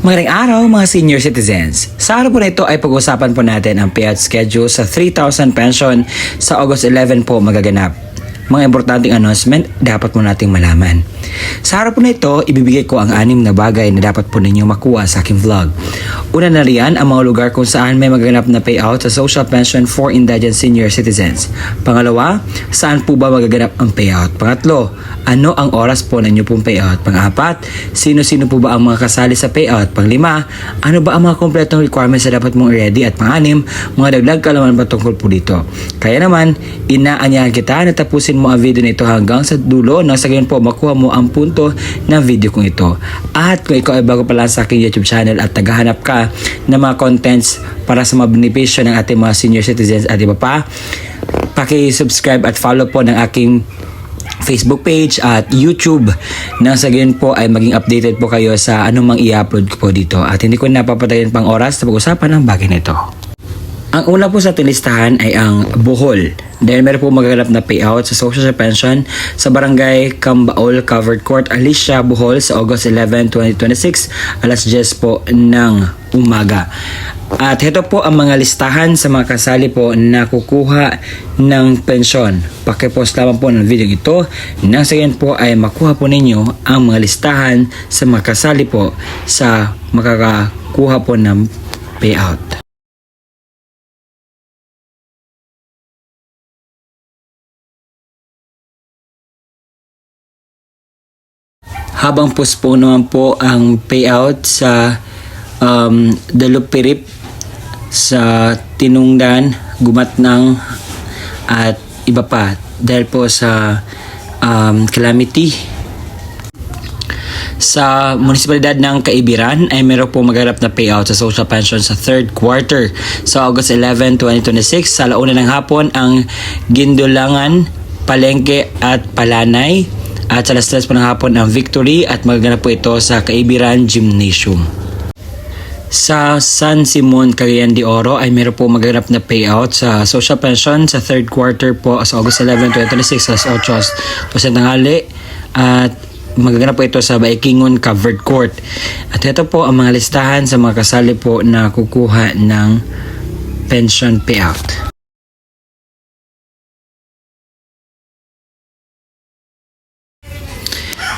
Magandang araw mga senior citizens. Sa araw po na ito ay pag-usapan po natin ang payout schedule sa 3,000 pension sa August 11 po magaganap. Mga importanteng announcement dapat mo nating malaman. Sa araw po na ito, ibibigay ko ang 6 na bagay na dapat po ninyo makuha sa aking vlog. Una na riyan ang mga lugar kung saan may magaganap na payout sa social pension for indigent senior citizens. Pangalawa, saan po ba magaganap ang payout? Pangatlo, ano ang oras po ng inyo pong payout? Pang-apat, sino-sino po ba ang mga kasali sa payout? Pang-5, ano ba ang mga kompletong requirements na dapat mong i-ready? At pang-6, mga dagdag kaalaman patungkol po dito. Kaya naman, inaanyahan kita na tapusin mo ang video nito hanggang sa dulo nang sa gayon po makuha mo ang punto ng video kong ito. At kung ikaw ay bago pa lang sa aking YouTube channel at naghahanap ka ng mga contents para sa mga benepisyo ng ating mga senior citizens at iba pa, paki-subscribe at follow po ng aking Facebook page at YouTube nang sa gayon po ay maging updated po kayo sa anumang i-upload ko po dito at hindi ko napapatayin pang oras na pag-usapan ng bagay nito. Ang una po sa ating listahan ay ang Bohol. Dahil meron po magaganap na payout sa social pension sa Barangay Cambaol Covered Court, Alicia, Bohol sa August 11, 2026, alas 10 po ng umaga. At ito po ang mga listahan sa mga kasali po na kukuha ng pensyon. Pakipost lamang po ng video ito nang sa yan po ay makuha po ninyo ang mga listahan sa mga kasali po sa makakakuha po ng payout. Habang postpone naman po ang payout sa Dalupirip, sa Tinungdan, Gumatnang at iba pa dahil po sa calamity. Sa munisipalidad ng Caibiran ay meron po maganap na payout sa social pension sa third quarter. Sa August 11, 2026, sa alauna ng hapon ang Gindulangan, Palengke at Palanay. At sa alas 3 po ng hapon ang Victory at magaganap po ito sa Caibiran Gymnasium. Sa San Simon, Cagayan de Oro ay meron po magaganap na payout sa social pension sa third quarter po sa August 11, 2026 sa 8 tanghali at magaganap po ito sa Baikingon Covered Court. At ito po ang mga listahan sa mga kasali po na kukuha ng pension payout.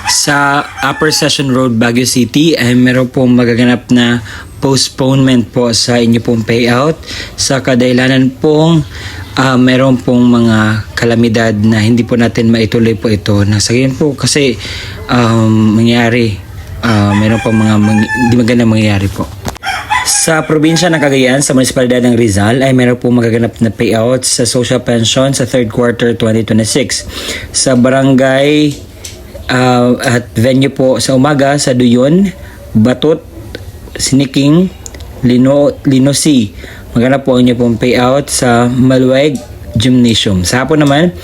Sa Upper Session Road, Baguio City ay meron pong magaganap na postponement po sa inyo pong payout sa kadahilanan pong meron pong mga kalamidad na hindi po natin maituloy po ito. Nasa ganyan po kasi mangyari, meron pong mga hindi magandang mangyayari po. Sa probinsya ng Cagayan, sa munisipalidad ng Rizal ay meron po magaganap na payout sa social pension sa third quarter 2026. Sa barangay at venue po sa umaga sa Duyon, Batut, Siniking, Linosi. Maghanap po niyo pong payout sa Maluweg Gymnasium. Sa hapon naman,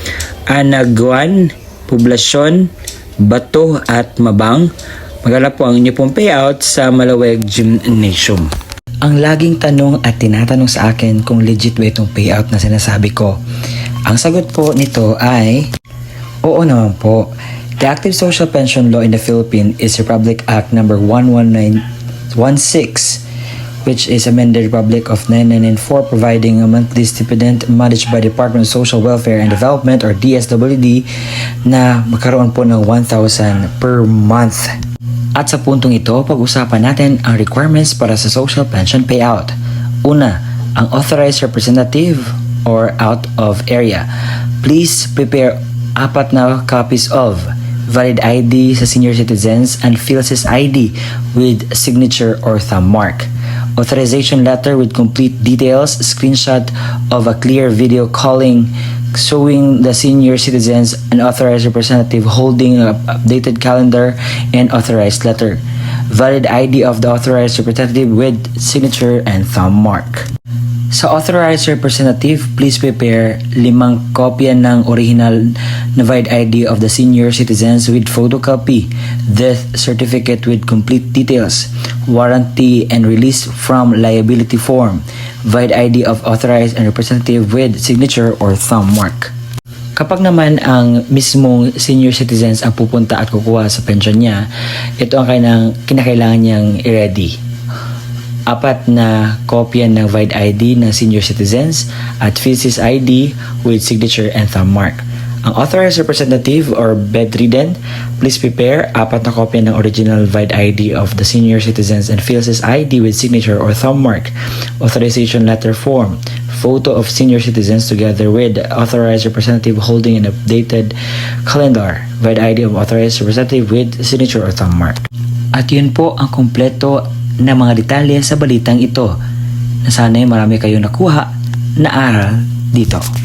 Anaguan, Poblasyon, Bato at Mabang. Maghanap po ang inyo pong payout sa Maluweg Gymnasium. Ang laging tanong at tinatanong sa akin kung legit ba itong payout na sinasabi ko. Ang sagot po nito ay oo naman po. The active social pension law in the Philippines is Republic Act number 11916, which is amended Republic of 1994, providing a monthly stipend managed by Department of Social Welfare and Development or DSWD na magkaroon po ng 1,000 per month. At sa puntong ito, pag-usapan natin ang requirements para sa social pension payout. Una, ang authorized representative or out of area. Please prepare 4 na copies of valid ID sa senior citizens and PhilSys ID with signature or thumb mark. Authorization letter with complete details, screenshot of a clear video calling showing the senior citizens an authorized representative holding an updated calendar and authorized letter. Valid ID of the authorized representative with signature and thumb mark. Sa authorized representative, please prepare 5 kopya ng original na valid ID of the senior citizens with photocopy, death certificate with complete details, warranty and release from liability form, valid ID of authorized and representative with signature or thumb mark. Kapag naman ang mismong senior citizens ang pupunta at kukuha sa pension niya, ito ang kinakailangan niyang i-ready. 4 na kopya ng VID ID ng senior citizens at PhilSys ID with signature and thumb mark. Ang authorized representative or bedridden, please prepare 4 na kopya ng original VID ID of the senior citizens and PhilSys ID with signature or thumb mark, authorization letter form, photo of senior citizens together with authorized representative holding an updated calendar, VID ID of authorized representative with signature or thumb mark. At yun po ang kumpleto na mga detalye sa balitang ito na sana'y marami kayong nakuha na aral dito.